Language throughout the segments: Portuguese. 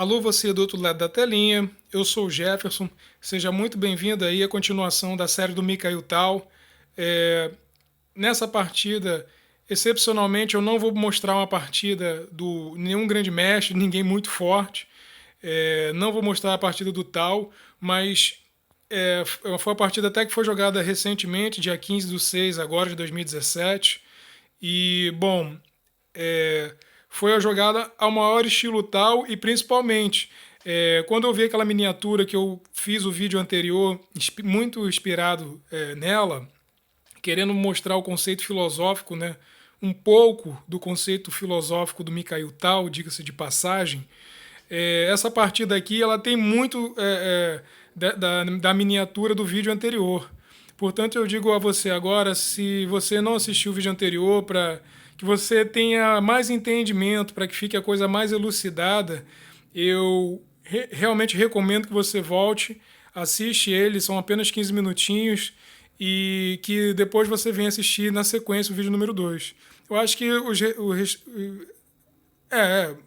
Alô, você do outro lado da telinha, eu sou o Jefferson, seja muito bem-vindo aí à continuação da série do Mikhail Tal. É, Nessa partida, excepcionalmente, eu não vou mostrar uma partida do nenhum grande mestre, ninguém muito forte. Não vou mostrar a partida do Tal, mas foi uma partida até que foi jogada recentemente, dia 15 do 6 agora de 2017. E, bom, é, foi a jogada ao maior estilo tal e principalmente quando eu vi aquela miniatura que eu fiz o vídeo anterior, muito inspirado nela, querendo mostrar o conceito filosófico, né? Um pouco do conceito filosófico do Mikhail Tal, diga-se de passagem. Essa partida aqui ela tem muito da miniatura do vídeo anterior. Portanto, eu digo a você agora, se você não assistiu o vídeo anterior, para que você tenha mais entendimento, para que fique a coisa mais elucidada, eu realmente recomendo que você volte, assiste ele, são apenas 15 minutinhos, e que depois você venha assistir na sequência o vídeo número 2. Eu acho que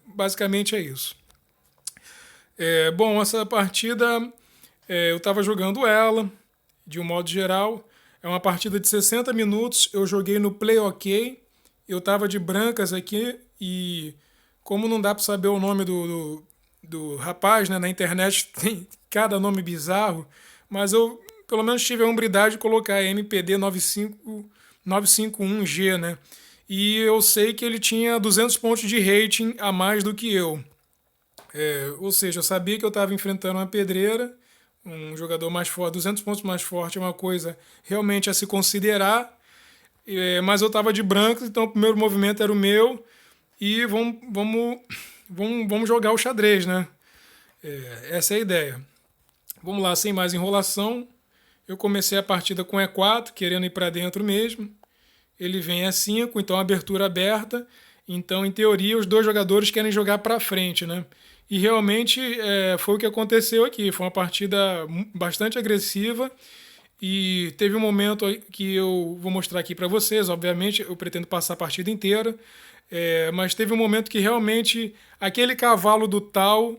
basicamente é isso. Bom, essa partida eu estava jogando ela, de um modo geral. É uma partida de 60 minutos. Eu joguei no Play OK. Eu estava de brancas aqui e, como não dá para saber o nome do rapaz, né, na internet tem cada nome bizarro, mas eu pelo menos tive a hombridade de colocar MPD 951G, né? E eu sei que ele tinha 200 pontos de rating a mais do que eu. Ou seja, eu sabia que eu estava enfrentando uma pedreira, um jogador mais forte, 200 pontos mais forte é uma coisa realmente a se considerar, mas eu estava de branco, então o primeiro movimento era o meu e vamos jogar o xadrez, né? Essa é a ideia. Vamos lá, sem mais enrolação. Eu comecei a partida com E4, querendo ir para dentro mesmo. Ele vem E5, então abertura aberta. Então, em teoria, os dois jogadores querem jogar para frente, né? E realmente foi o que aconteceu aqui. Foi uma partida bastante agressiva e teve um momento que eu vou mostrar aqui para vocês. Obviamente, eu pretendo passar a partida inteira, mas teve um momento que realmente aquele cavalo do tal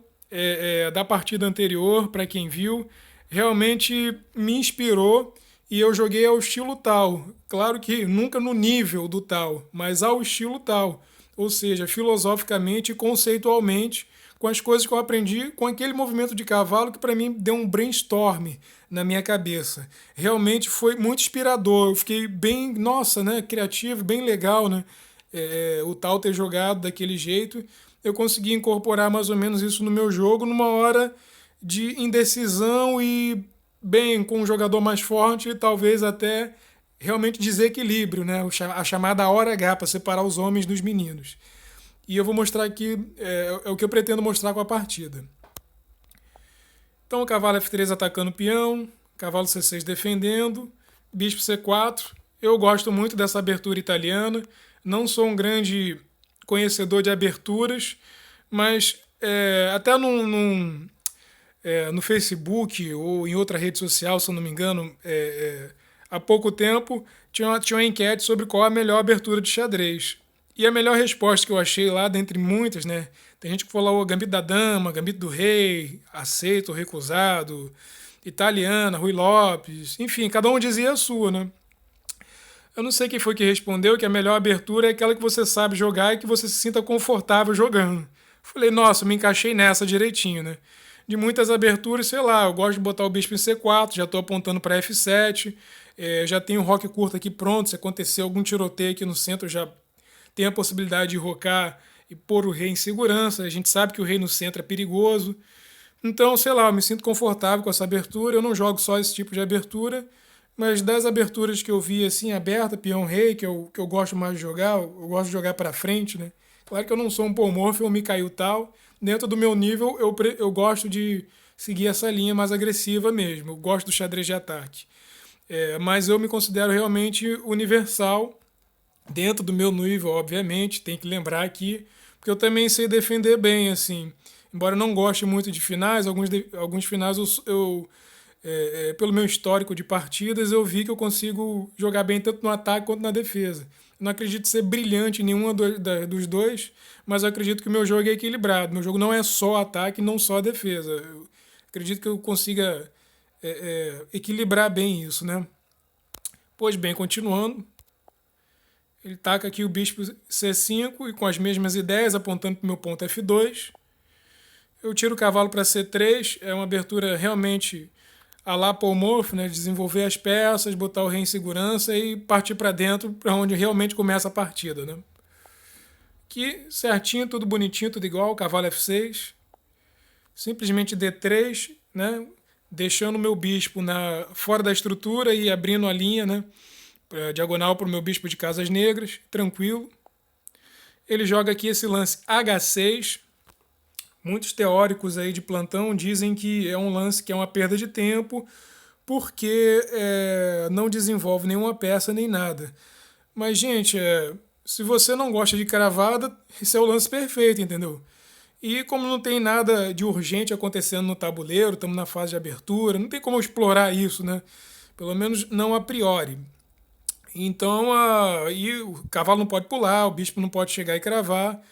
da partida anterior, para quem viu, realmente me inspirou e eu joguei ao estilo tal. Claro que nunca no nível do tal, mas ao estilo tal. Ou seja, filosoficamente e conceitualmente, com as coisas que eu aprendi com aquele movimento de cavalo que para mim deu um brainstorm na minha cabeça. Realmente foi muito inspirador. Eu fiquei bem, nossa, né, criativo, bem legal, né? O tal ter jogado daquele jeito. Eu consegui incorporar mais ou menos isso no meu jogo numa hora de indecisão e, bem, com um jogador mais forte, talvez até realmente desequilíbrio, né? A chamada hora H para separar os homens dos meninos. E eu vou mostrar aqui, é o que eu pretendo mostrar com a partida. Então o cavalo F3 atacando o peão, cavalo C6 defendendo, bispo C4. Eu gosto muito dessa abertura italiana, não sou um grande conhecedor de aberturas, mas até no Facebook ou em outra rede social, se eu não me engano, há pouco tempo tinha uma enquete sobre qual a melhor abertura de xadrez. E a melhor resposta que eu achei lá, dentre muitas, né? Tem gente que falou Gambito da Dama, Gambito do Rei, aceito ou recusado, italiana, Rui Lopes, enfim, cada um dizia a sua, né? Eu não sei quem foi que respondeu que a melhor abertura é aquela que você sabe jogar e que você se sinta confortável jogando. Falei, nossa, me encaixei nessa direitinho, né? De muitas aberturas, sei lá, eu gosto de botar o bispo em C4, já estou apontando para F7, já tenho o roque curto aqui pronto, se acontecer algum tiroteio aqui no centro, eu já tenho a possibilidade de rocar e pôr o rei em segurança. A gente sabe que o rei no centro é perigoso. Então, sei lá, eu me sinto confortável com essa abertura. Eu não jogo só esse tipo de abertura, mas das aberturas que eu vi assim, aberta, peão-rei, que eu gosto mais de jogar, eu gosto de jogar para frente, né? Claro que eu não sou um polmorfo ou Mikhail tal. Dentro do meu nível, eu gosto de seguir essa linha mais agressiva mesmo. Eu gosto do xadrez de ataque. Mas eu me considero realmente universal dentro do meu nível, obviamente. Tem que lembrar aqui, porque eu também sei defender bem, assim. Embora eu não goste muito de finais, alguns finais pelo meu histórico de partidas, eu vi que eu consigo jogar bem tanto no ataque quanto na defesa. Não acredito ser brilhante em nenhum dos dois, mas eu acredito que o meu jogo é equilibrado. Meu jogo não é só ataque, não só defesa. Eu acredito que eu consiga equilibrar bem isso, né? Pois bem, continuando, ele taca aqui o bispo C5 e com as mesmas ideias, apontando para o meu ponto F2. Eu tiro o cavalo para C3, é uma abertura realmente a lá Paul Morphy, né? Desenvolver as peças, botar o rei em segurança e partir para dentro, para onde realmente começa a partida, né? Aqui, certinho, tudo bonitinho, tudo igual, cavalo F6. Simplesmente D3, né? Deixando o meu bispo fora da estrutura e abrindo a linha, né? Diagonal para o meu bispo de casas negras, tranquilo. Ele joga aqui esse lance H6. Muitos teóricos aí de plantão dizem que é um lance que é uma perda de tempo, porque não desenvolve nenhuma peça nem nada. Mas, gente, se você não gosta de cravada, esse é o lance perfeito, entendeu? E como não tem nada de urgente acontecendo no tabuleiro, estamos na fase de abertura, não tem como explorar isso, né? Pelo menos não a priori. Então, e o cavalo não pode pular, o bispo não pode chegar e cravar.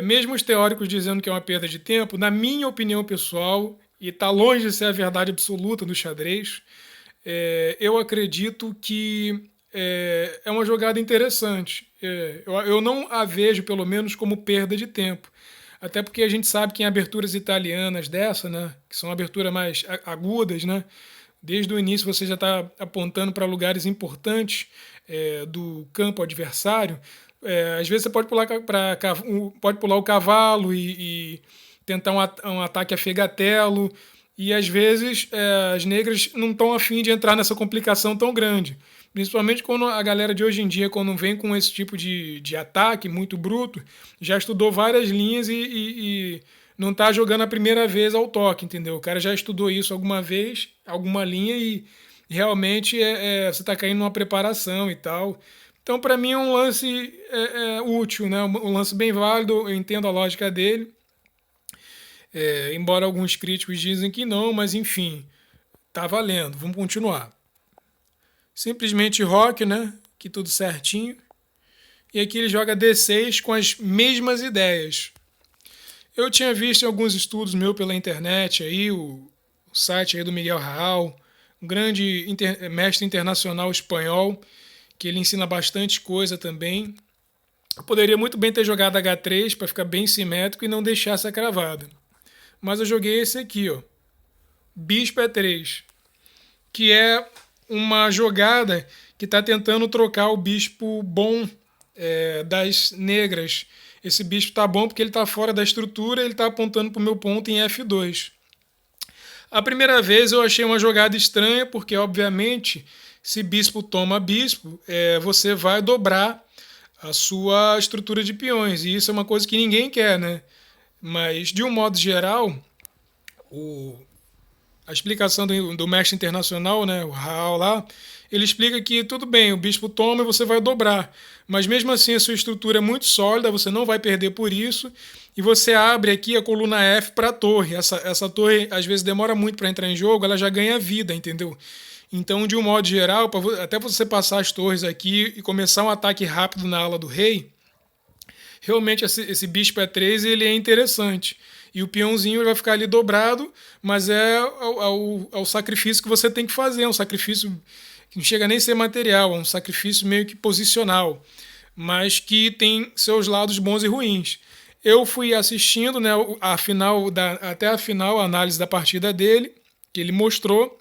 Mesmo os teóricos dizendo que é uma perda de tempo, na minha opinião pessoal, e está longe de ser a verdade absoluta do xadrez, eu acredito que é uma jogada interessante. Eu não a vejo, pelo menos, como perda de tempo. Até porque a gente sabe que em aberturas italianas dessa, né, que são aberturas mais agudas, né, desde o início você já está apontando para lugares importantes do campo adversário. Às vezes você pode pular o cavalo e tentar um ataque a fegatelo. E às vezes as negras não estão afim de entrar nessa complicação tão grande. Principalmente quando a galera de hoje em dia, quando vem com esse tipo de ataque muito bruto, já estudou várias linhas e não está jogando a primeira vez ao toque, entendeu? O cara já estudou isso alguma vez, alguma linha, e realmente você está caindo numa preparação e tal. Então, para mim, é um lance útil, né? Um lance bem válido, eu entendo a lógica dele. Embora alguns críticos dizem que não, mas enfim, tá valendo, vamos continuar. Simplesmente rock, né? Que tudo certinho. E aqui ele joga D6 com as mesmas ideias. Eu tinha visto alguns estudos meus pela internet aí, o site aí do Miguel Raal, um grande mestre internacional espanhol, que ele ensina bastante coisa também. Eu poderia muito bem ter jogado H3 para ficar bem simétrico e não deixar essa cravada. Mas eu joguei esse aqui, ó. Bispo E3, que é uma jogada que está tentando trocar o bispo bom das negras. Esse bispo está bom porque ele está fora da estrutura, ele está apontando para o meu ponto em F2. A primeira vez eu achei uma jogada estranha, porque obviamente se bispo toma bispo, você vai dobrar a sua estrutura de peões, e isso é uma coisa que ninguém quer, né? Mas, de um modo geral, a explicação do mestre internacional, né, o Raal lá, ele explica que tudo bem, o bispo toma e você vai dobrar, mas mesmo assim a sua estrutura é muito sólida, você não vai perder por isso, e você abre aqui a coluna F para a torre. Essa torre às vezes demora muito para entrar em jogo, ela já ganha vida, entendeu? Então, de um modo geral, até você passar as torres aqui e começar um ataque rápido na ala do rei, realmente esse bispo E3 ele é interessante. E o peãozinho vai ficar ali dobrado, mas é o sacrifício que você tem que fazer. É um sacrifício que não chega nem a ser material, é um sacrifício meio que posicional, mas que tem seus lados bons e ruins. Eu fui assistindo, né, até a final, a análise da partida dele, que ele mostrou,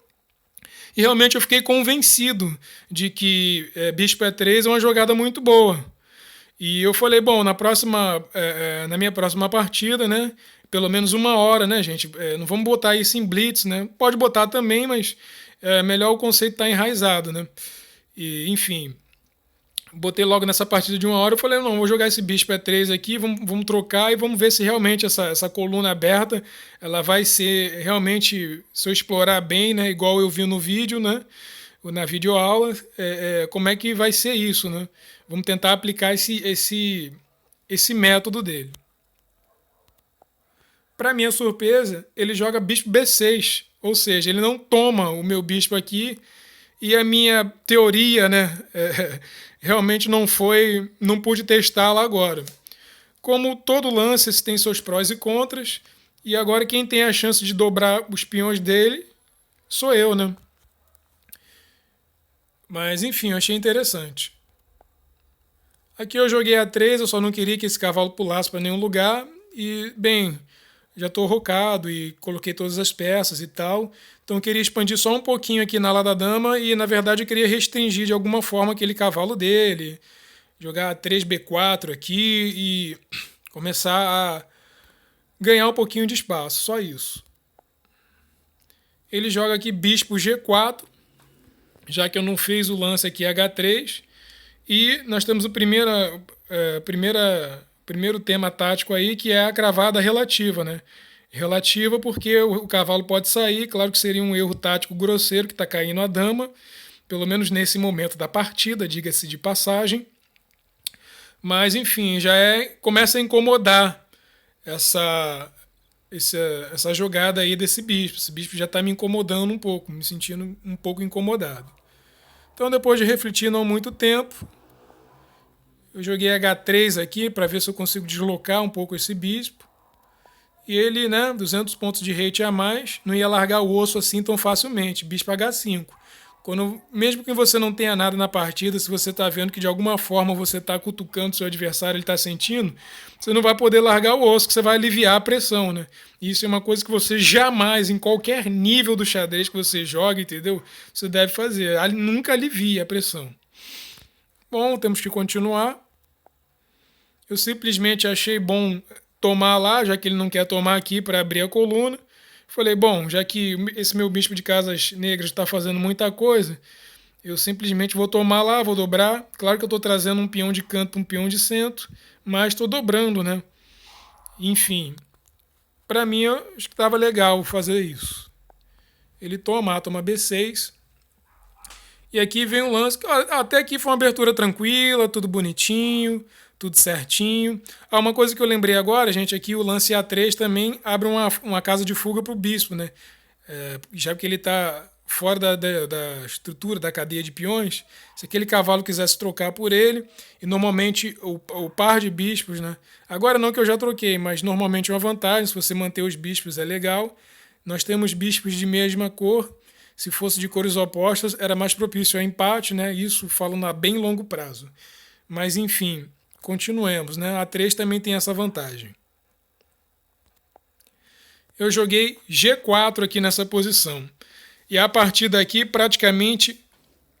e realmente eu fiquei convencido de que bispo E3 é uma jogada muito boa. E eu falei, bom, na minha próxima partida, né? Pelo menos uma hora, né, gente? Não vamos botar isso em blitz, né? Pode botar também, mas é melhor o conceito estar enraizado, né? E, enfim, botei logo nessa partida de uma hora. Eu falei, não, vou jogar esse bispo E3 aqui, vamos trocar e vamos ver se realmente essa coluna aberta ela vai ser realmente, se eu explorar bem, né? Igual eu vi no vídeo, né? Na videoaula, como é que vai ser isso, né? Vamos tentar aplicar esse método dele. Para minha surpresa, ele joga bispo B6, ou seja, ele não toma o meu bispo aqui e a minha teoria, né, realmente não pude testá-la agora. Como todo lance tem seus prós e contras, e agora quem tem a chance de dobrar os peões dele sou eu, né? Mas enfim, eu achei interessante. Aqui eu joguei A3, eu só não queria que esse cavalo pulasse para nenhum lugar. E, bem, já estou rocado e coloquei todas as peças e tal. Então eu queria expandir só um pouquinho aqui na ala da dama e, na verdade, eu queria restringir de alguma forma aquele cavalo dele. Jogar 3B4 aqui e começar a ganhar um pouquinho de espaço, só isso. Ele joga aqui bispo G4, já que eu não fiz o lance aqui H3. E nós temos o primeiro tema tático aí, que é a cravada relativa, né? Relativa porque o cavalo pode sair, claro que seria um erro tático grosseiro que está caindo a dama, pelo menos nesse momento da partida, diga-se de passagem. Mas enfim, começa a incomodar essa jogada aí desse bispo. Esse bispo já está me incomodando um pouco, me sentindo um pouco incomodado. Então, depois de refletir não muito tempo, eu joguei H3 aqui para ver se eu consigo deslocar um pouco esse bispo. E ele, né, 200 pontos de rate a mais, não ia largar o osso assim tão facilmente. Bispo H5. Mesmo que você não tenha nada na partida, se você está vendo que de alguma forma você está cutucando seu adversário, ele está sentindo, você não vai poder largar o osso, que você vai aliviar a pressão, né? Isso é uma coisa que você jamais, em qualquer nível do xadrez que você joga, entendeu? Você deve fazer. Nunca alivia a pressão. Bom, temos que continuar. Eu simplesmente achei bom tomar lá, já que ele não quer tomar aqui para abrir a coluna. Falei, bom, já que esse meu bispo de casas negras está fazendo muita coisa, eu simplesmente vou tomar lá, vou dobrar. Claro que eu estou trazendo um peão de canto para um peão de centro, mas estou dobrando, né? Enfim, para mim, eu acho que estava legal fazer isso. Ele toma B6. E aqui vem um lance. Até aqui foi uma abertura tranquila, tudo bonitinho, tudo certinho. Uma coisa que eu lembrei agora, gente, aqui o lance A3 também abre uma casa de fuga para o bispo, né? Já que ele está fora da estrutura, da cadeia de peões, se aquele cavalo quisesse trocar por ele, e normalmente o par de bispos, né? Agora não que eu já troquei, mas normalmente é uma vantagem, se você manter os bispos é legal. Nós temos bispos de mesma cor. Se fosse de cores opostas, era mais propício a empate, né? Isso falando a bem longo prazo. Mas, enfim, continuemos, né? A 3 também tem essa vantagem. Eu joguei G4 aqui nessa posição. E a partir daqui, praticamente,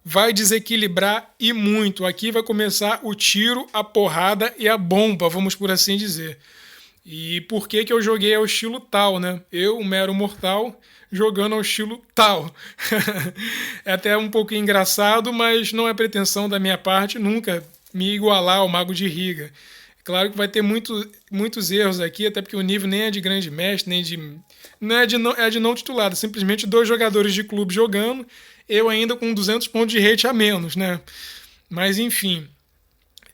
vai desequilibrar e muito. Aqui vai começar o tiro, a porrada e a bomba, vamos por assim dizer. E por que eu joguei ao estilo tal, né? Eu, um mero mortal, jogando ao estilo tal. É até um pouco engraçado, mas não é pretensão da minha parte nunca me igualar ao Mago de Riga. Claro que vai ter muitos erros aqui, até porque o nível nem é de grande mestre, nem de... é de não titulado, simplesmente 2 jogadores de clube jogando, eu ainda com 200 pontos de rate a menos, né? Mas enfim,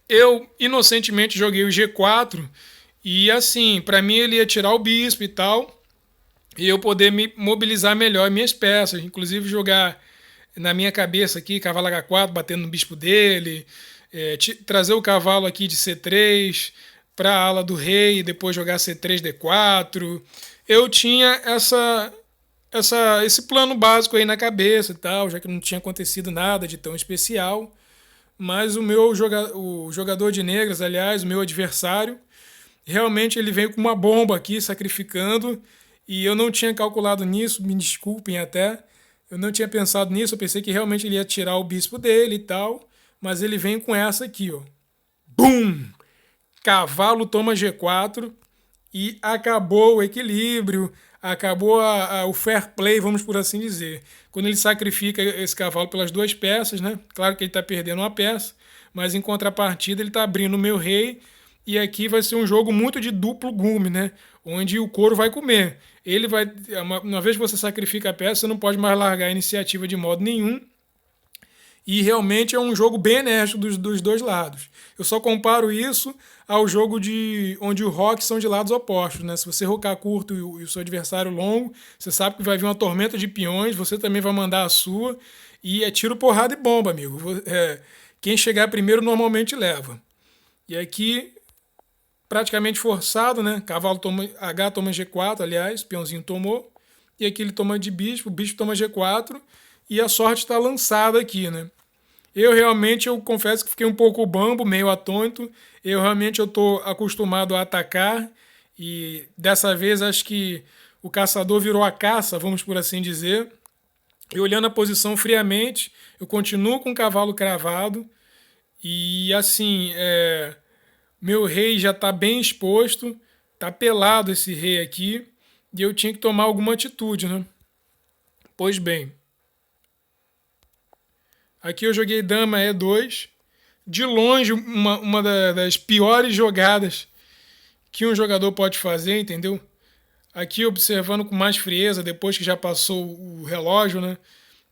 eu inocentemente joguei o G4 e assim, para mim ele ia tirar o bispo e tal, e eu poder me mobilizar melhor minhas peças, inclusive jogar na minha cabeça aqui, cavalo H4, batendo no bispo dele, trazer o cavalo aqui de C3 para a ala do rei e depois jogar C3, D4. Eu tinha esse plano básico aí na cabeça e tal, já que não tinha acontecido nada de tão especial. Mas o jogador de negras, aliás, o meu adversário, realmente ele veio com uma bomba aqui, sacrificando, e eu não tinha calculado nisso, me desculpem até, eu não tinha pensado nisso, eu pensei que realmente ele ia tirar o bispo dele e tal, mas ele vem com essa aqui, ó. Bum! Cavalo toma G4 e acabou o equilíbrio, acabou o fair play, vamos por assim dizer. Quando ele sacrifica esse cavalo pelas 2 peças, né? Claro que ele está perdendo uma peça, mas em contrapartida ele está abrindo o meu rei, e aqui vai ser um jogo muito de duplo gume, né? Onde o couro vai comer. Ele vai, uma vez que você sacrifica a peça, você não pode mais largar a iniciativa de modo nenhum. E realmente é um jogo bem enérgico dos 2 lados. Eu só comparo isso ao jogo onde os rocks são de lados opostos, né? Se você rocar curto e o seu adversário longo, você sabe que vai vir uma tormenta de peões, você também vai mandar a sua. E é tiro, porrada e bomba, amigo. Quem chegar primeiro normalmente leva. E aqui, praticamente forçado, né? Cavalo toma H, toma G4, aliás, peãozinho tomou. E aqui ele toma de bispo, o bispo toma G4. E a sorte está lançada aqui, né? Eu confesso que fiquei um pouco bambo, meio atônito. Eu tô acostumado a atacar. E dessa vez acho que o caçador virou a caça, vamos por assim dizer. E olhando a posição friamente, eu continuo com o cavalo cravado. E assim, meu rei já está bem exposto, está pelado esse rei aqui, e eu tinha que tomar alguma atitude, né? Pois bem, aqui eu joguei dama E2, de longe uma das piores jogadas que um jogador pode fazer, entendeu? Aqui observando com mais frieza, depois que já passou o relógio, né?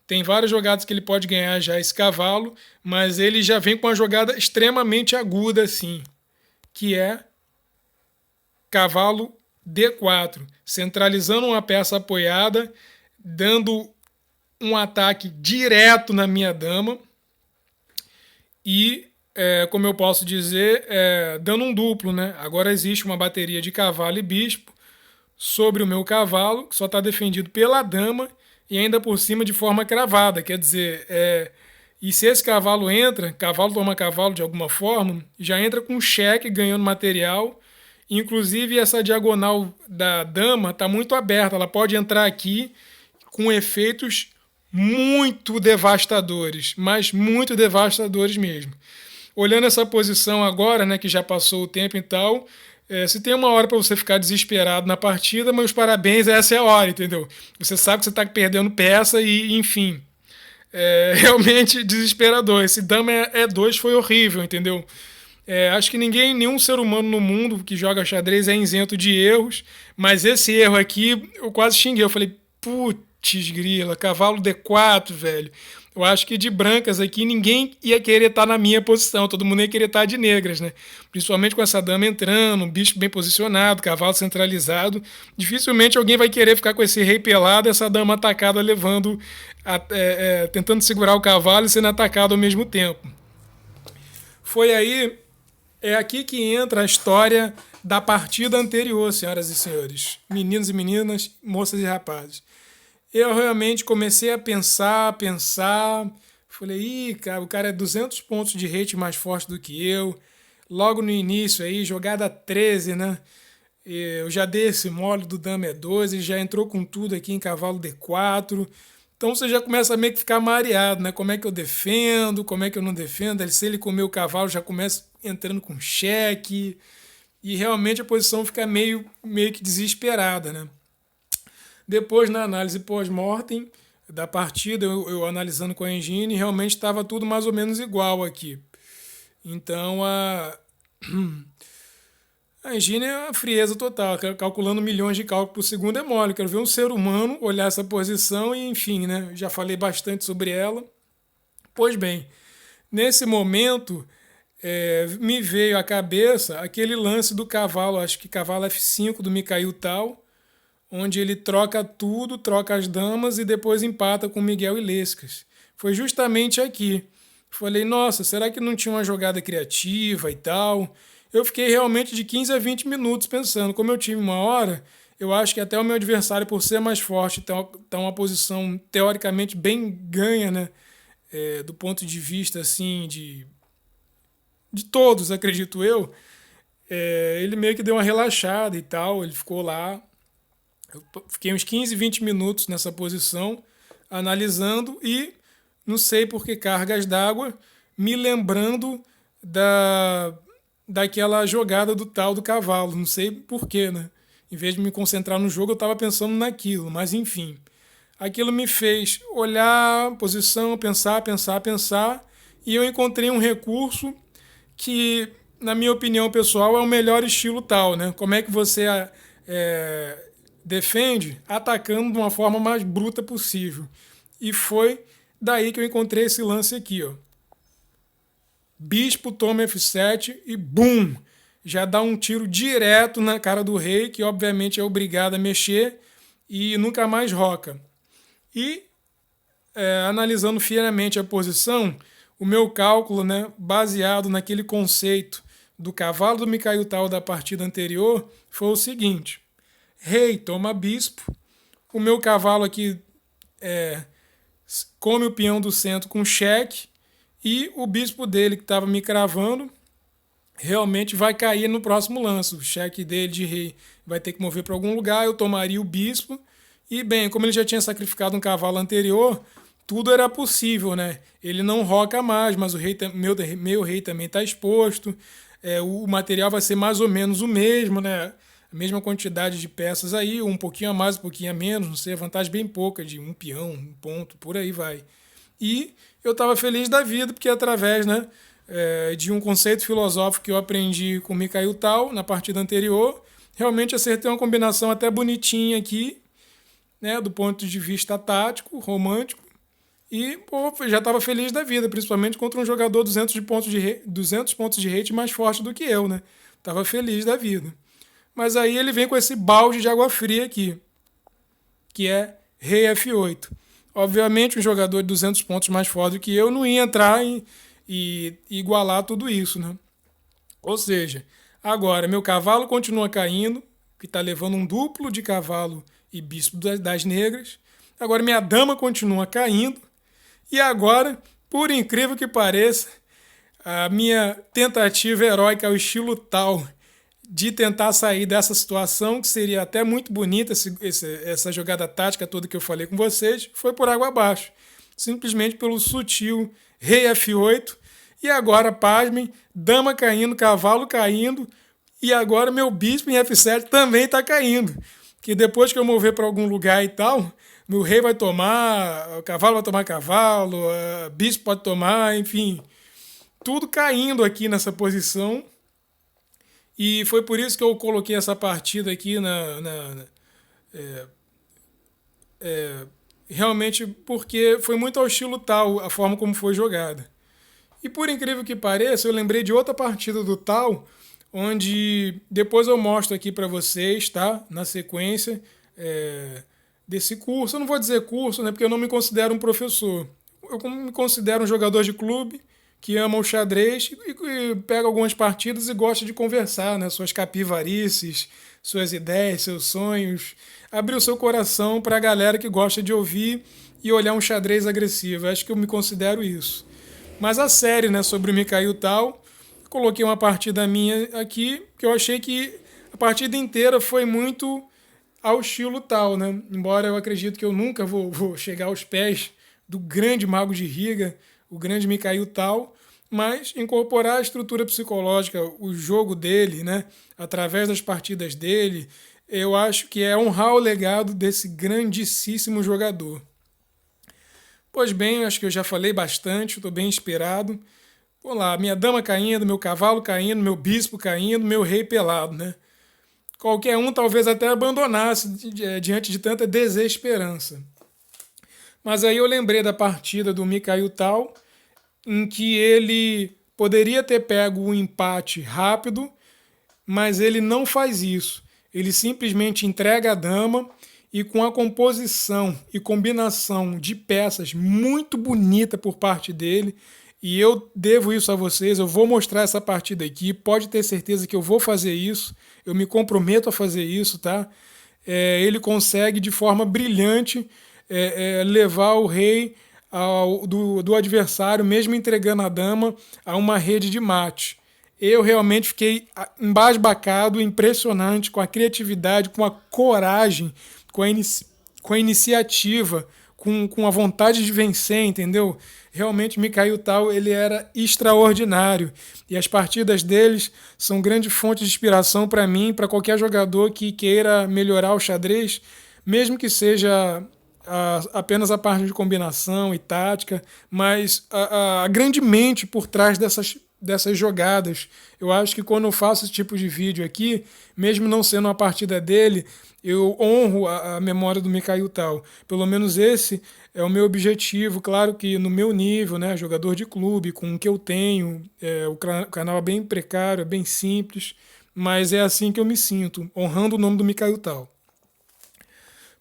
Tem várias jogadas que ele pode ganhar já esse cavalo, mas ele já vem com uma jogada extremamente aguda, assim, que é cavalo D4, centralizando uma peça apoiada, dando um ataque direto na minha dama e, como eu posso dizer, dando um duplo, né? Agora existe uma bateria de cavalo e bispo sobre o meu cavalo, que só está defendido pela dama e ainda por cima de forma cravada. Quer dizer, e se esse cavalo entra, cavalo toma cavalo de alguma forma, já entra com cheque ganhando material. Inclusive essa diagonal da dama está muito aberta, ela pode entrar aqui com efeitos muito devastadores, mas muito devastadores mesmo. Olhando essa posição agora, né, que já passou o tempo e tal, se tem uma hora para você ficar desesperado na partida, meus parabéns, essa é a hora, entendeu? Você sabe que você está perdendo peça e, enfim, realmente desesperador. Esse dama E2 foi horrível, entendeu? Acho que nenhum ser humano no mundo que joga xadrez é isento de erros, mas esse erro aqui eu quase xinguei. Eu falei, putz grila, cavalo D4, velho. Eu acho que de brancas aqui ninguém ia querer estar na minha posição, todo mundo ia querer estar de negras, né? Principalmente com essa dama entrando, um bicho bem posicionado, cavalo centralizado. Dificilmente alguém vai querer ficar com esse rei pelado, essa dama atacada levando, tentando segurar o cavalo e sendo atacado ao mesmo tempo. Foi aí, é aqui que entra a história da partida anterior, senhoras e senhores, meninos e meninas, moças e rapazes. Eu realmente comecei a pensar. Falei, cara, o cara é 200 pontos de rate mais forte do que eu. Logo no início aí, jogada 13, né? Eu já dei esse mole do dama E2, ele já entrou com tudo aqui em cavalo D4. Então você já começa a meio que ficar mareado, né? Como é que eu defendo, como é que eu não defendo. Se ele comer o cavalo, já começa entrando com cheque. E realmente a posição fica meio que desesperada, né? Depois, na análise pós-mortem da partida, eu analisando com a engine, realmente estava tudo mais ou menos igual aqui. Então a engine é uma frieza total, calculando milhões de cálculos por segundo é mole. Quero ver um ser humano olhar essa posição e, enfim, né? Já falei bastante sobre ela. Pois bem, nesse momento me veio à cabeça aquele lance do cavalo, acho que cavalo F5 do Mikhail Tal, onde ele troca tudo, troca as damas e depois empata com Miguel Ilescas. Foi justamente aqui. Falei, nossa, será que não tinha uma jogada criativa e tal? Eu fiquei realmente de 15 a 20 minutos pensando. Como eu tive uma hora, eu acho que até o meu adversário, por ser mais forte, está uma posição teoricamente bem ganha, né? Do ponto de vista assim de todos, acredito eu. Ele meio que deu uma relaxada e tal, ele ficou lá. Eu fiquei uns 15, 20 minutos nessa posição, analisando e, não sei por que cargas d'água, me lembrando daquela jogada do tal do cavalo. Não sei porquê, né? Em vez de me concentrar no jogo, eu estava pensando naquilo, mas enfim. Aquilo me fez olhar, posição, pensar, e eu encontrei um recurso que, na minha opinião pessoal, é o melhor estilo tal, né? Como é que você defende atacando de uma forma mais bruta possível. E foi daí que eu encontrei esse lance aqui, ó. Bispo toma F7 e BUM! Já dá um tiro direto na cara do rei, que obviamente é obrigado a mexer e nunca mais roca. E analisando friamente a posição, o meu cálculo, né, baseado naquele conceito do cavalo do Mikhail Tal da partida anterior, foi o seguinte: rei toma bispo, o meu cavalo aqui come o peão do centro com cheque, e o bispo dele que estava me cravando realmente vai cair no próximo lance. O cheque dele de rei vai ter que mover para algum lugar, eu tomaria o bispo. E bem, como ele já tinha sacrificado um cavalo anterior, tudo era possível, né? Ele não roca mais, mas o rei, meu rei também está exposto. O material vai ser mais ou menos o mesmo, né? A mesma quantidade de peças aí, um pouquinho a mais, um pouquinho a menos, não sei, a vantagem bem pouca de um peão, um ponto, por aí vai. E eu estava feliz da vida, porque através, né, de um conceito filosófico que eu aprendi com Mikhail Tal na partida anterior, realmente acertei uma combinação até bonitinha aqui, né, do ponto de vista tático, romântico, e pô, já estava feliz da vida, principalmente contra um jogador 200 pontos de rate mais forte do que eu, né? Tava feliz da vida. Mas aí ele vem com esse balde de água fria aqui, que é rei F8. Obviamente, um jogador de 200 pontos mais forte do que eu não ia entrar e igualar tudo isso, né? Ou seja, agora meu cavalo continua caindo, que está levando um duplo de cavalo e bispo das negras. Agora minha dama continua caindo. E agora, por incrível que pareça, a minha tentativa heróica ao estilo Tal de tentar sair dessa situação, que seria até muito bonita, essa jogada tática toda que eu falei com vocês, foi por água abaixo. Simplesmente pelo sutil rei F8. E agora, pasmem, dama caindo, cavalo caindo, e agora meu bispo em F7 também está caindo. Que depois que eu mover para algum lugar e tal, meu rei vai tomar, o cavalo vai tomar cavalo, o bispo pode tomar, enfim. Tudo caindo aqui nessa posição. E foi por isso que eu coloquei essa partida aqui realmente porque foi muito ao estilo Tal a forma como foi jogada. E por incrível que pareça, eu lembrei de outra partida do Tal, onde depois eu mostro aqui para vocês, tá? Na sequência desse curso. Eu não vou dizer curso, né? Porque eu não me considero um professor. Eu me considero um jogador de clube que ama o xadrez e pega algumas partidas e gosta de conversar, né? Suas capivarices, suas ideias, seus sonhos. Abrir o seu coração para a galera que gosta de ouvir e olhar um xadrez agressivo. Acho que eu me considero isso. Mas a série, né, sobre o Mikhail Tal, coloquei uma partida minha aqui, que eu achei que a partida inteira foi muito ao estilo Tal, né? Embora eu acredito que eu nunca vou chegar aos pés do grande mago de Riga, o grande Mikhail Tal, mas incorporar a estrutura psicológica, o jogo dele, né, através das partidas dele, eu acho que é honrar o legado desse grandíssimo jogador. Pois bem, acho que eu já falei bastante, estou bem inspirado. Vamos lá, minha dama caindo, meu cavalo caindo, meu bispo caindo, meu rei pelado, né? Qualquer um talvez até abandonasse diante de tanta desesperança. Mas aí eu lembrei da partida do Mikhail Tal, em que ele poderia ter pego o empate rápido, mas ele não faz isso. Ele simplesmente entrega a dama e com a composição e combinação de peças muito bonita por parte dele, e eu devo isso a vocês, eu vou mostrar essa partida aqui, pode ter certeza que eu vou fazer isso, eu me comprometo a fazer isso, tá? Ele consegue de forma brilhante levar o rei do adversário, mesmo entregando a dama, a uma rede de mate. Eu realmente fiquei embasbacado, impressionante com a criatividade, com a coragem, com a iniciativa, com a vontade de vencer, entendeu? Realmente, Mikhail Tal, ele era extraordinário. E as partidas deles são grande fonte de inspiração para mim, para qualquer jogador que queira melhorar o xadrez, mesmo que seja apenas a parte de combinação e tática, mas a grande mente por trás dessas jogadas. Eu acho que quando eu faço esse tipo de vídeo aqui, mesmo não sendo uma partida dele, eu honro a memória do Mikhail Tal. Pelo menos esse é o meu objetivo. Claro que no meu nível, né, jogador de clube, com o que eu tenho, o canal é bem precário, é bem simples, mas é assim que eu me sinto, honrando o nome do Mikhail Tal.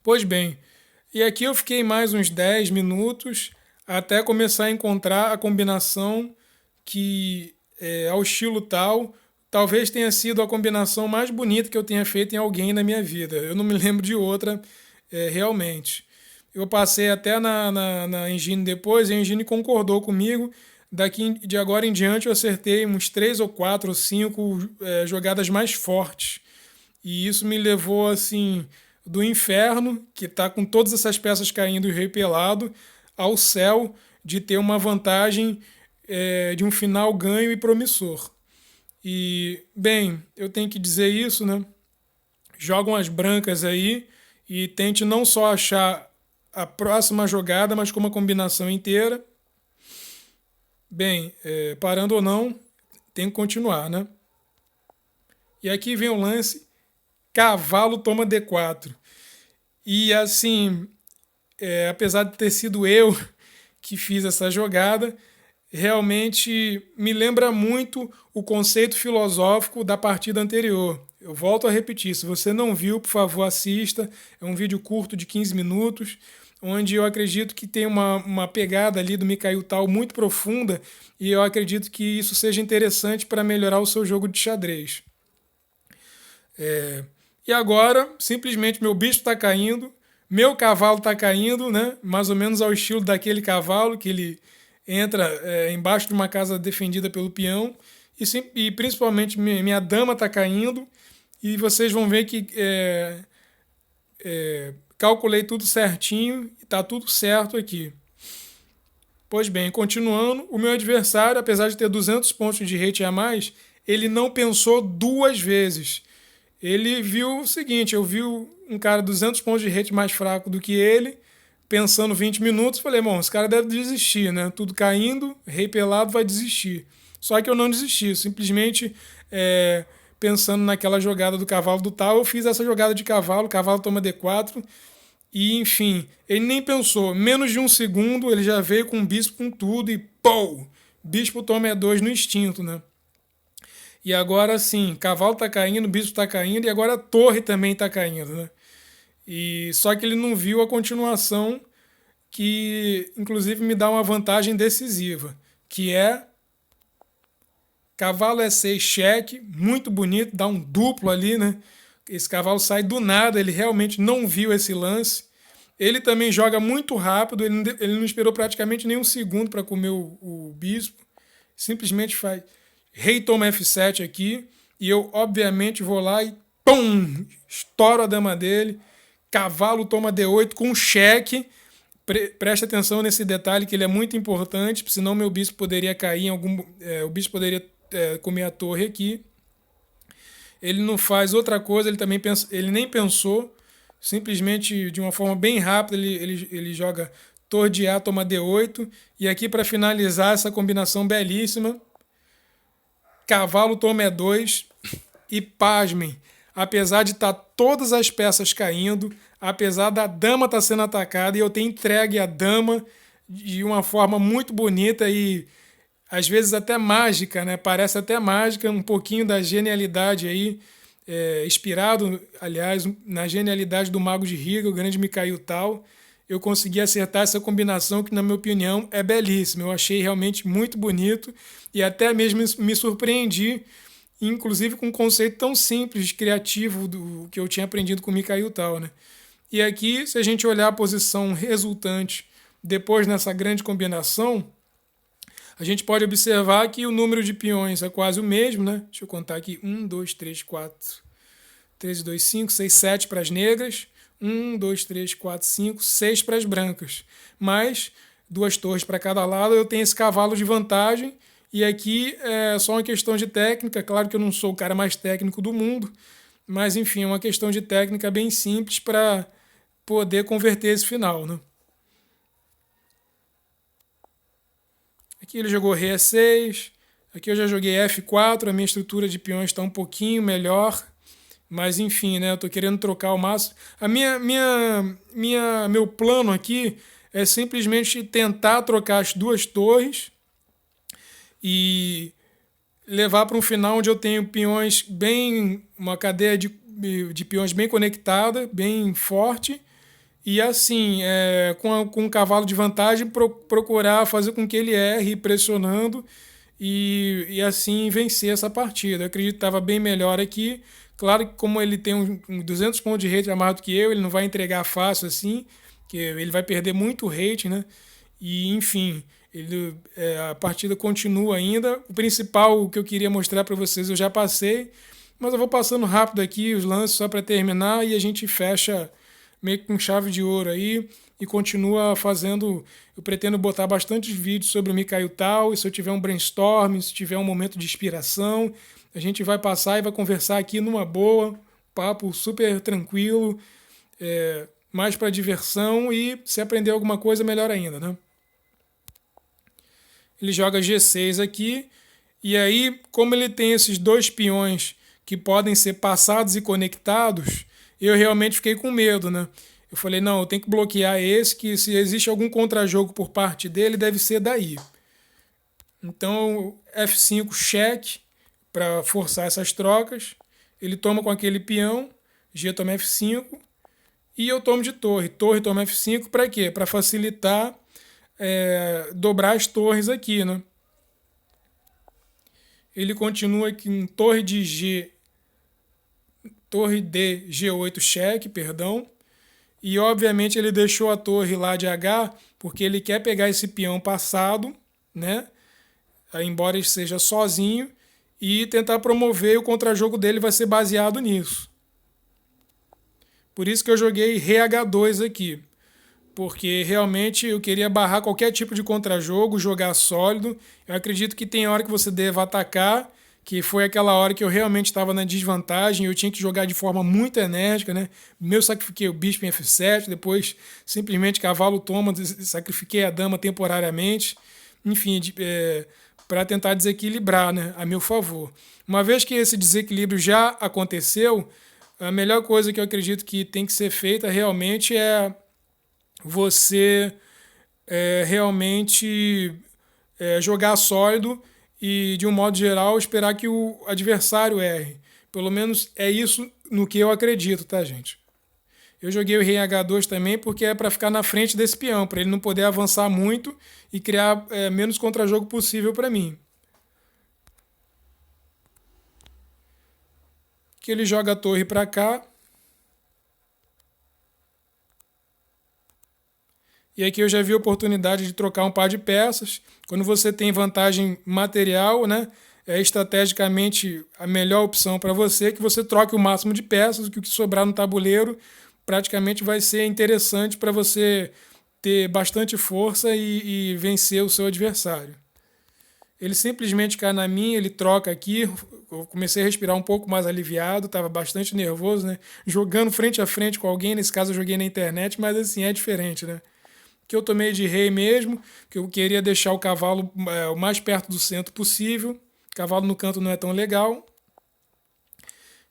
Pois bem, E aqui eu fiquei mais uns 10 minutos até começar a encontrar a combinação que, ao estilo tal, talvez tenha sido a combinação mais bonita que eu tenha feito em alguém na minha vida. Eu não me lembro de outra, realmente. Eu passei até na Engine depois, e a Engine concordou comigo. De agora em diante eu acertei uns 3 ou 4 ou 5 jogadas mais fortes. E isso me levou assim do inferno, que está com todas essas peças caindo e rei pelado, ao céu de ter uma vantagem de um final ganho e promissor. E, bem, eu tenho que dizer isso, né? Jogam as brancas aí e tente não só achar a próxima jogada, mas com uma combinação inteira. Bem, parando ou não, tem que continuar, né? E aqui vem o lance, cavalo toma D4. E assim, apesar de ter sido eu que fiz essa jogada, realmente me lembra muito o conceito filosófico da partida anterior. Eu volto a repetir, se você não viu, por favor, assista. É um vídeo curto de 15 minutos, onde eu acredito que tem uma pegada ali do Mikhail Tal muito profunda, e eu acredito que isso seja interessante para melhorar o seu jogo de xadrez. E agora, simplesmente, meu bispo está caindo, meu cavalo está caindo, né? Mais ou menos ao estilo daquele cavalo que ele entra embaixo de uma casa defendida pelo peão, e principalmente minha dama está caindo, e vocês vão ver que calculei tudo certinho e está tudo certo aqui. Pois bem, continuando, o meu adversário, apesar de ter 200 pontos de rating a mais, ele não pensou duas vezes. Ele viu o seguinte, eu vi um cara 200 pontos de rating mais fraco do que ele, pensando 20 minutos, falei, bom, esse cara deve desistir, né? Tudo caindo, rei pelado vai desistir. Só que eu não desisti, simplesmente pensando naquela jogada do cavalo do tal, eu fiz essa jogada de cavalo, cavalo toma D4, e enfim, ele nem pensou, menos de um segundo ele já veio com o bispo com tudo e pô! Bispo toma E2 no instinto, né? E agora sim, cavalo tá caindo, bispo tá caindo e agora a torre também tá caindo, né? E só que ele não viu a continuação que inclusive me dá uma vantagem decisiva, que é cavalo E6 cheque, muito bonito, dá um duplo ali, né? Esse cavalo sai do nada, ele realmente não viu esse lance. Ele também joga muito rápido, ele não esperou praticamente nem um segundo para comer o bispo. Simplesmente faz rei toma F7 aqui, e eu obviamente vou lá e pum, estouro a dama dele, cavalo toma D8 com cheque. Preste atenção nesse detalhe que ele é muito importante, senão meu bispo poderia cair o bispo poderia comer a torre aqui. Ele não faz outra coisa, ele nem pensou, simplesmente de uma forma bem rápida ele joga torre de A, toma D8, e aqui para finalizar essa combinação belíssima, cavalo toma E2 e pasmem, apesar de estar todas as peças caindo, apesar da dama estar sendo atacada e eu ter entregue a dama de uma forma muito bonita e às vezes até mágica, né? Parece até mágica, um pouquinho da genialidade aí, inspirado, aliás, na genialidade do Mago de Riga, o grande Mikhail Tal. Eu consegui acertar essa combinação que, na minha opinião, é belíssima. Eu achei realmente muito bonito e até mesmo me surpreendi, inclusive com um conceito tão simples, criativo do que eu tinha aprendido com o Mikhail Tal, né? E aqui, se a gente olhar a posição resultante depois nessa grande combinação, a gente pode observar que o número de peões é quase o mesmo, né? Deixa eu contar aqui. 1, 2, 3, 4, 3, 2, 5, 6, 7 para as negras. 1, 2, 3, 4, 5, 6 para as brancas. Mais 2 torres para cada lado. Eu tenho esse cavalo de vantagem. E aqui é só uma questão de técnica. Claro que eu não sou o cara mais técnico do mundo. Mas, enfim, é uma questão de técnica bem simples para poder converter esse final, né? Aqui ele jogou rei E6. Aqui eu já joguei F4. A minha estrutura de peões está um pouquinho melhor. Mas enfim, né? Eu tô querendo trocar o máximo. Meu plano aqui é simplesmente tentar trocar as duas torres e levar para um final onde eu tenho peões bem. Uma cadeia de peões bem conectada, bem forte. E assim, com o cavalo de vantagem, procurar fazer com que ele erre, pressionando e assim vencer essa partida. Eu acredito que estava bem melhor aqui. Claro que como ele tem 200 pontos de rate a mais do que eu, ele não vai entregar fácil assim, que ele vai perder muito rate, né? E enfim, a partida continua ainda. O principal que eu queria mostrar para vocês eu já passei, mas eu vou passando rápido aqui os lances só para terminar e a gente fecha meio que com chave de ouro aí e continua fazendo. Eu pretendo botar bastante vídeos sobre o Mikhail Tal, e se eu tiver um brainstorm, se tiver um momento de inspiração, a gente vai passar e vai conversar aqui numa boa, papo super tranquilo, mais para diversão e se aprender alguma coisa, melhor ainda, né? Ele joga G6 aqui, e aí, como ele tem esses dois peões que podem ser passados e conectados, eu realmente fiquei com medo, né? Eu falei, não, eu tenho que bloquear esse, que se existe algum contrajogo por parte dele, deve ser daí. Então, F5 cheque para forçar essas trocas. Ele toma com aquele peão, G toma F5 e eu tomo de torre. Torre toma F5 para quê? Para facilitar dobrar as torres aqui, né? Ele continua aqui em torre de G, torre D, G8 cheque, perdão. E obviamente ele deixou a torre lá de H porque ele quer pegar esse peão passado, né? Embora ele seja sozinho, e tentar promover o contrajogo dele vai ser baseado nisso. Por isso que eu joguei Rei H2 aqui, porque realmente eu queria barrar qualquer tipo de contrajogo, jogar sólido. Eu acredito que tem hora que você deva atacar, que foi aquela hora que eu realmente estava na desvantagem, eu tinha que jogar de forma muito enérgica, né? Meu sacrifiquei o bispo em F7, depois simplesmente cavalo toma, sacrifiquei a dama temporariamente, enfim, para tentar desequilibrar, né, a meu favor. Uma vez que esse desequilíbrio já aconteceu, a melhor coisa que eu acredito que tem que ser feita realmente é você realmente jogar sólido e, de um modo geral, esperar que o adversário erre. Pelo menos é isso no que eu acredito, tá, gente? Eu joguei o rei H2 também porque é para ficar na frente desse peão, para ele não poder avançar muito e criar menos contrajogo possível para mim. Que ele joga a torre para cá. E aqui eu já vi a oportunidade de trocar um par de peças. Quando você tem vantagem material, né, é estrategicamente a melhor opção para você que você troque o máximo de peças, que o que sobrar no tabuleiro praticamente vai ser interessante para você ter bastante força e vencer o seu adversário. Ele simplesmente cai na minha, ele troca aqui. Eu comecei a respirar um pouco mais aliviado, estava bastante nervoso, né? Jogando frente a frente com alguém, nesse caso eu joguei na internet, mas assim, é diferente, né? Que eu tomei de rei mesmo, que eu queria deixar o cavalo o mais perto do centro possível. Cavalo no canto não é tão legal.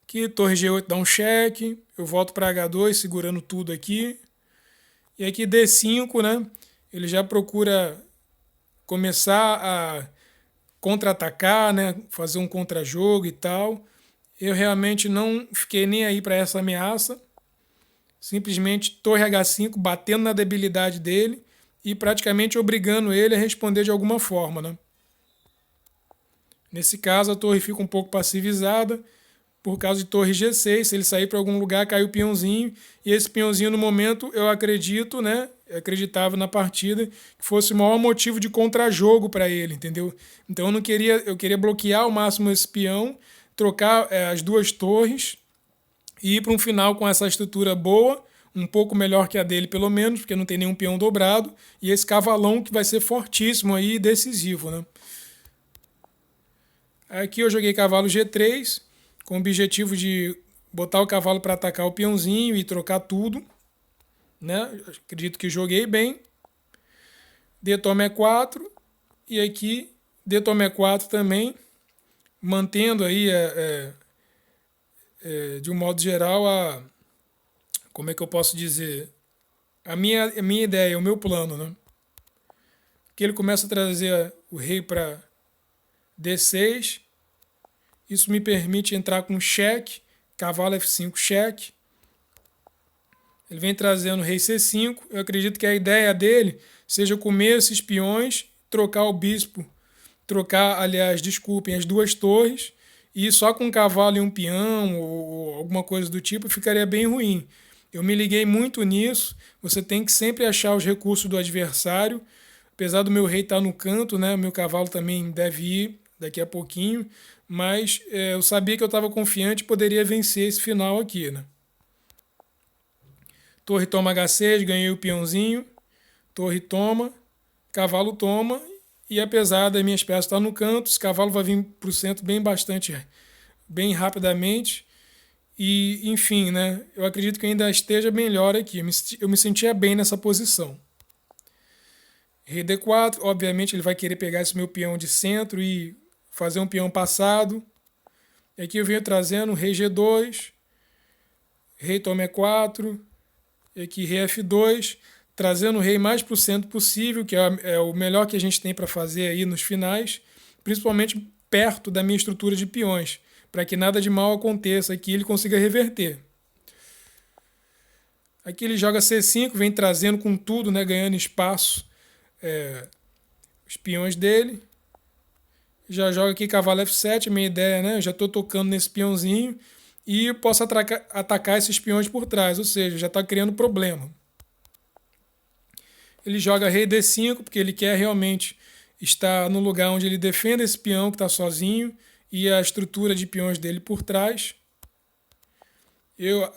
Que torre G8 dá um cheque, eu volto para H2 segurando tudo aqui. E aqui D5, né? Ele já procura começar a contra-atacar, né? Fazer um contra-jogo e tal. Eu realmente não fiquei nem aí para essa ameaça. Simplesmente torre H5 batendo na debilidade dele e praticamente obrigando ele a responder de alguma forma, né? Nesse caso, a torre fica um pouco passivizada por causa de torre G6. Se ele sair para algum lugar, cai o peãozinho. E esse peãozinho, no momento, eu acredito, né? Eu acreditava na partida que fosse o maior motivo de contrajogo para ele, entendeu? Então eu queria bloquear ao máximo esse peão, trocar as duas torres e ir para um final com essa estrutura boa, um pouco melhor que a dele pelo menos, porque não tem nenhum peão dobrado, e esse cavalão que vai ser fortíssimo aí e decisivo, né? Aqui eu joguei cavalo G3, com o objetivo de botar o cavalo para atacar o peãozinho e trocar tudo, né? Acredito que joguei bem. D toma E4, e aqui D toma E4 também, mantendo aí de um modo geral como é que eu posso dizer, a minha ideia, o meu plano, né? Que ele começa a trazer o rei para D6, isso me permite entrar com cheque, cavalo F5 cheque, Ele vem trazendo rei C5. Eu acredito que a ideia dele seja comer esses peões, trocar o bispo, trocar, aliás, desculpem, as duas torres, e só com um cavalo e um peão ou alguma coisa do tipo ficaria bem ruim. Eu me liguei muito nisso. Você tem que sempre achar os recursos do adversário. Apesar do meu rei estar no canto, né? O meu cavalo também deve ir daqui a pouquinho. Mas eu sabia que eu estava confiante e poderia vencer esse final aqui, né? Torre toma H6, ganhei o peãozinho. Torre toma, cavalo toma. E apesar das minhas peças estar no canto, esse cavalo vai vir para o centro bem rapidamente. E, enfim, né? Eu acredito que ainda esteja melhor aqui. Eu me sentia bem nessa posição. Rei D4, obviamente ele vai querer pegar esse meu peão de centro e fazer um peão passado. E aqui eu venho trazendo rei G2, rei toma E4, e aqui rei F2, trazendo o rei mais para o centro possível, que é o melhor que a gente tem para fazer aí nos finais, principalmente perto da minha estrutura de peões, para que nada de mal aconteça aqui e ele consiga reverter. Aqui ele joga C5, vem trazendo com tudo, né, ganhando espaço os peões dele. Já joga aqui cavalo F7, minha ideia, né? Eu já estou tocando nesse peãozinho e posso atacar esses peões por trás, ou seja, já está criando problema. Ele joga rei D5, porque ele quer realmente estar no lugar onde ele defenda esse peão que está sozinho e a estrutura de peões dele por trás. Eu,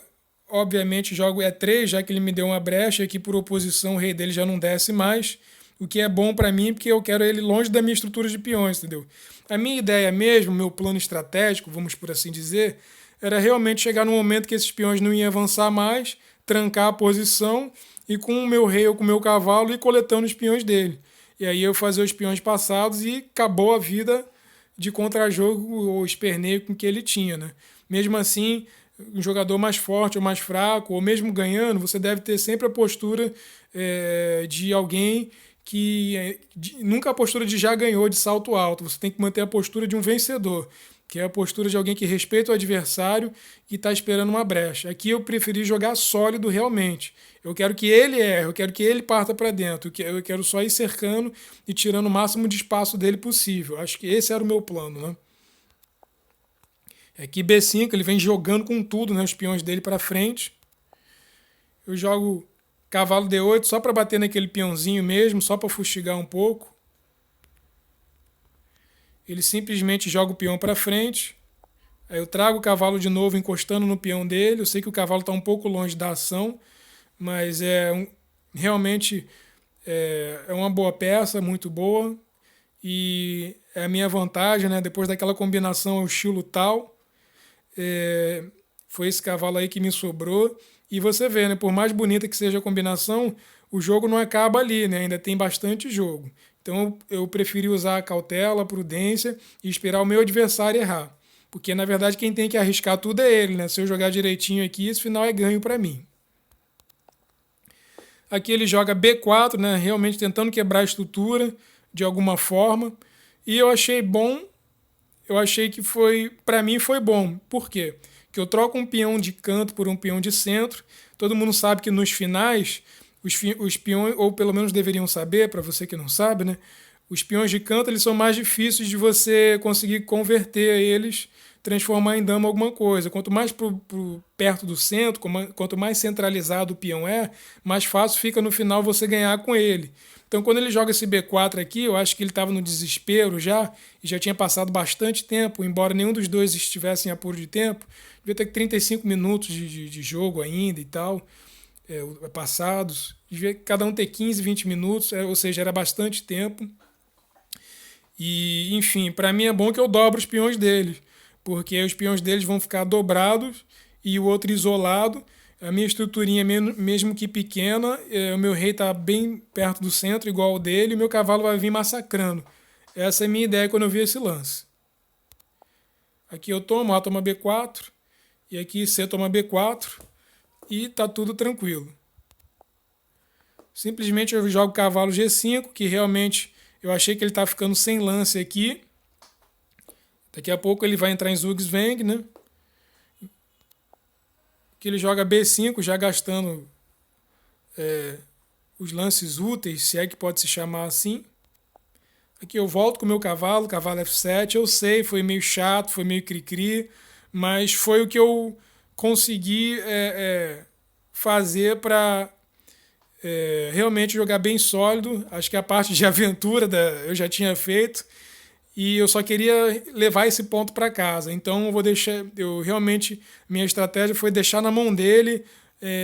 obviamente, jogo E3, já que ele me deu uma brecha, aqui por oposição o rei dele já não desce mais, o que é bom para mim, porque eu quero ele longe da minha estrutura de peões, entendeu? A minha ideia mesmo, meu plano estratégico, vamos por assim dizer, era realmente chegar no momento que esses peões não iam avançar mais, trancar a posição e com o meu rei ou com o meu cavalo ir coletando os peões dele. E aí eu fazer os peões passados e acabou a vida de contra-jogo ou esperneio com que ele tinha, né? Mesmo assim, um jogador mais forte ou mais fraco, ou mesmo ganhando, você deve ter sempre a postura de alguém que nunca a postura de já ganhou de salto alto. Você tem que manter a postura de um vencedor, que é a postura de alguém que respeita o adversário e está esperando uma brecha. Aqui eu preferi jogar sólido realmente. Eu quero que ele erre, eu quero que ele parta para dentro, eu quero só ir cercando e tirando o máximo de espaço dele possível. Acho que esse era o meu plano, né? Aqui B5, ele vem jogando com tudo, né, os peões dele para frente. Eu jogo cavalo D8 só para bater naquele peãozinho mesmo, só para fustigar um pouco. Ele simplesmente joga o peão para frente. Aí eu trago o cavalo de novo encostando no peão dele. Eu sei que o cavalo está um pouco longe da ação, mas realmente é uma boa peça, muito boa. E é a minha vantagem, né? Depois daquela combinação ao estilo tal, foi esse cavalo aí que me sobrou. E você vê, né? Por mais bonita que seja a combinação, o jogo não acaba ali, né? Ainda tem bastante jogo. Então eu preferi usar a cautela, a prudência e esperar o meu adversário errar. Porque na verdade quem tem que arriscar tudo é ele, né? Se eu jogar direitinho aqui, esse final é ganho para mim. Aqui ele joga B4, né? Realmente tentando quebrar a estrutura de alguma forma. E eu achei bom. Eu achei que para mim foi bom. Por quê? Que eu troco um peão de canto por um peão de centro. Todo mundo sabe que nos finais, os peões, ou pelo menos deveriam saber, para você que não sabe, né? Os peões de canto eles são mais difíceis de você conseguir converter eles, transformar em dama alguma coisa. Quanto mais perto do centro, quanto mais centralizado o peão mais fácil fica no final você ganhar com ele. Então, quando ele joga esse B4 aqui, eu acho que ele estava no desespero já, e já tinha passado bastante tempo, embora nenhum dos dois estivesse em apuro de tempo. Devia ter 35 minutos de jogo ainda e tal, passados. Devia cada um ter 15, 20 minutos, ou seja, era bastante tempo. E, enfim, para mim é bom que eu dobro os peões deles, porque os peões deles vão ficar dobrados e o outro isolado. A minha estruturinha, mesmo que pequena, o meu rei está bem perto do centro, igual o dele, e o meu cavalo vai vir massacrando. Essa é a minha ideia quando eu vi esse lance. Aqui eu tomo, A toma B4, e aqui C toma B4, e está tudo tranquilo. Simplesmente eu jogo cavalo G5, que realmente eu achei que ele está ficando sem lance aqui. Daqui a pouco ele vai entrar em Zugzwang, né? Que ele joga B5, já gastando os lances úteis, se é que pode se chamar assim. Aqui eu volto com o meu cavalo F7. Eu sei, foi meio chato, foi meio cri-cri, mas foi o que eu consegui fazer para realmente jogar bem sólido. Acho que a parte de aventura eu já tinha feito e eu só queria levar esse ponto para casa. Então minha estratégia foi deixar na mão dele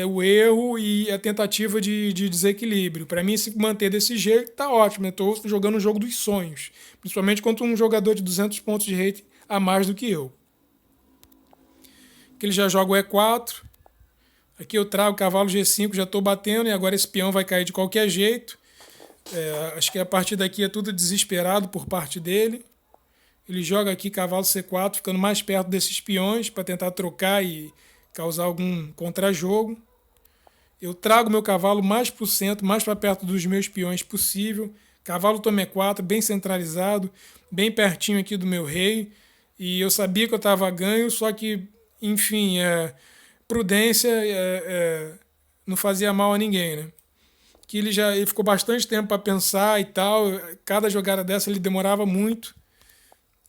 o erro e a tentativa de desequilíbrio. Para mim, se manter desse jeito, tá ótimo. Eu estou jogando o jogo dos sonhos, principalmente contra um jogador de 200 pontos de rating a mais do que eu. Aqui ele já joga o E4. Aqui eu trago o cavalo G5, já estou batendo, e agora esse peão vai cair de qualquer jeito. Acho que a partir daqui é tudo desesperado por parte dele. Ele joga aqui cavalo C4, ficando mais perto desses peões para tentar trocar e causar algum contrajogo. Eu trago meu cavalo mais para o centro, mais para perto dos meus peões possível. Cavalo toma E4, bem centralizado, bem pertinho aqui do meu rei. E eu sabia que eu estava ganho, só que, enfim, prudência não fazia mal a ninguém, né? Que ele ficou bastante tempo para pensar e tal. Cada jogada dessa ele demorava muito.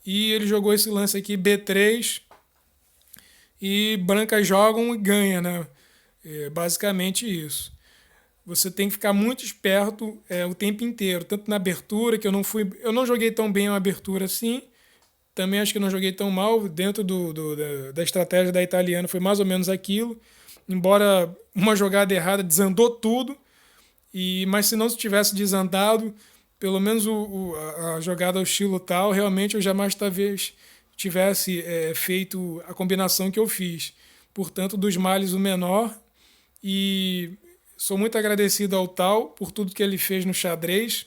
E ele jogou esse lance aqui, B3. E brancas jogam e ganha, né? Basicamente isso. Você tem que ficar muito esperto o tempo inteiro, tanto na abertura, que eu não joguei tão bem uma abertura assim. Também acho que não joguei tão mal. Dentro da estratégia da italiana foi mais ou menos aquilo. Embora uma jogada errada desandou tudo. Mas se não tivesse desandado, pelo menos a jogada ao estilo tal, realmente eu jamais talvez tivesse feito a combinação que eu fiz. Portanto, dos males o menor. E sou muito agradecido ao Tal por tudo que ele fez no xadrez.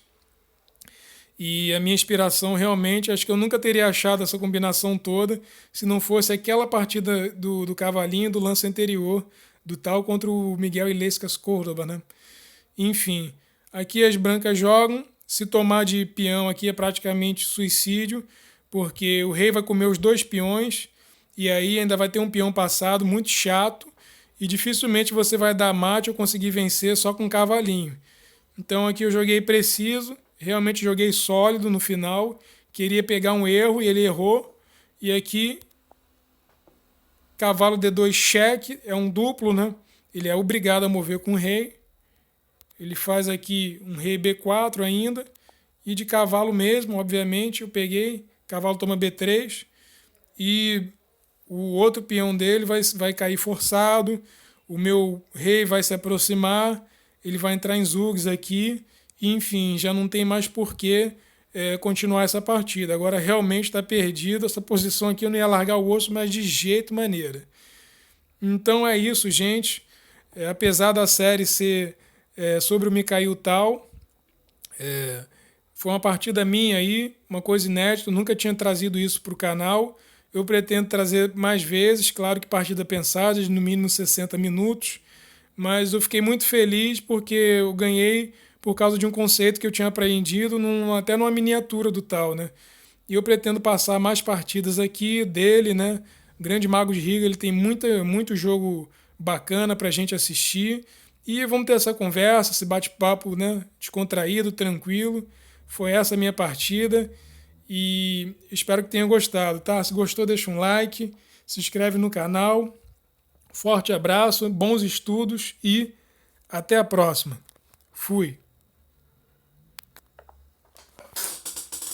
E a minha inspiração realmente, acho que eu nunca teria achado essa combinação toda se não fosse aquela partida do cavalinho do lance anterior, do Tal contra o Miguel Illescas Córdoba, né? Enfim, aqui as brancas jogam. Se tomar de peão aqui é praticamente suicídio, porque o rei vai comer os dois peões e aí ainda vai ter um peão passado muito chato e dificilmente você vai dar mate ou conseguir vencer só com um cavalinho. Então aqui eu joguei preciso, realmente joguei sólido no final, queria pegar um erro e ele errou. E aqui cavalo D2 cheque, é um duplo, né? Ele é obrigado a mover com o rei. Ele faz aqui um rei B4 ainda. E de cavalo mesmo, obviamente, eu peguei. Cavalo toma B3. E o outro peão dele vai cair forçado. O meu rei vai se aproximar. Ele vai entrar em zugs aqui. E, enfim, já não tem mais porquê continuar essa partida. Agora realmente está perdido. Essa posição aqui eu não ia largar o osso, mas de jeito maneira. Então é isso, gente. Apesar da série ser sobre o Mikhail Tal, foi uma partida minha aí, uma coisa inédita. Eu nunca tinha trazido isso para o canal. Eu pretendo trazer mais vezes, claro que partida pensada, de no mínimo 60 minutos. Mas eu fiquei muito feliz porque eu ganhei por causa de um conceito que eu tinha aprendido até numa miniatura do Tal, né? E eu pretendo passar mais partidas aqui dele, né? O Grande Mago de Riga, ele tem muito jogo bacana pra gente assistir. E vamos ter essa conversa, esse bate-papo, né? Descontraído, tranquilo. Foi essa a minha partida. E espero que tenha gostado, tá? Se gostou, deixa um like, se inscreve no canal. Forte abraço, bons estudos e até a próxima. Fui.